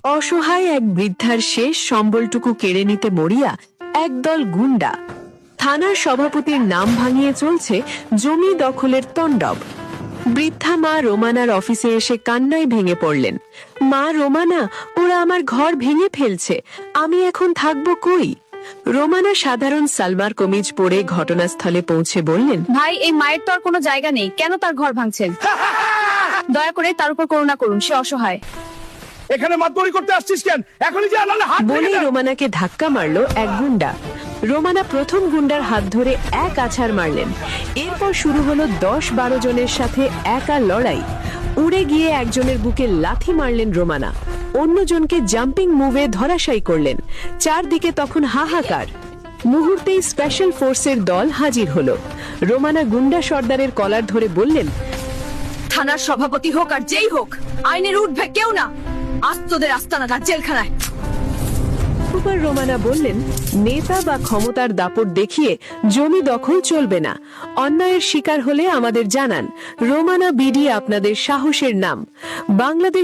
অসহায় এক বৃদ্ধার শেষ সম্বলটুকু কেড়ে নিতে মরিয়া একদল গুন্ডা। থানার সভাপতির নাম ভাঙিয়ে চলছে জমি দখলের তাণ্ডব। বৃদ্ধা মা রোমানার অফিসে এসে কান্নায় ভেঙে পড়লেন। মা রোমানা, ওরা আমার ঘর ভেঙে ফেলছে, আমি এখন থাকবো কই? রোমানা সাধারণ সালমার কমিজ পরে ঘটনাস্থলে পৌঁছে বললেন, ভাই, এই মায়ের তো আর কোনো জায়গা নেই, কেন তার ঘর ভাঙছেন? দয়া করে তার উপর করুণা করুন, সে অসহায়। এখানে মাতবরি করতে আসছিস কেন? এখনই যা, নাহলে হাত ভেঙে বলেই দেব। রোমানাকে ধাক্কা মারলো এক গুন্ডা। রোমানা প্রথম গুন্ডার হাত ধরে এক আছাড় মারলেন। এরপর শুরু হলো 10-12 জনের সাথে একা লড়াই। উড়ে গিয়ে একজনের বুকে লাথি মারলেন রোমানা, অন্যজনকে জাম্পিং মুভে ধরাশায়ী করলেন। চারদিকে তখন হাহাকার। মুহূর্তেই স্পেশাল ফোর্সের দল হাজির হলো। রোমানা গুন্ডা সর্দারের কলার ধরে বললেন, থানার সভাপতি হোক আর যেই হোক, আইনের উঠবে কেউ না। আজ তোদের আস্তানাটা জেলখানায়। সুপার রোমানা বললেন, নেতা বা ক্ষমতার দাপট দেখিয়ে জমি দখল চলবে না। অন্যায়ের শিকার হলে আমাদের জানান। রোমানা বিডি আপনাদের সাহসের নাম। বাংলাদেশ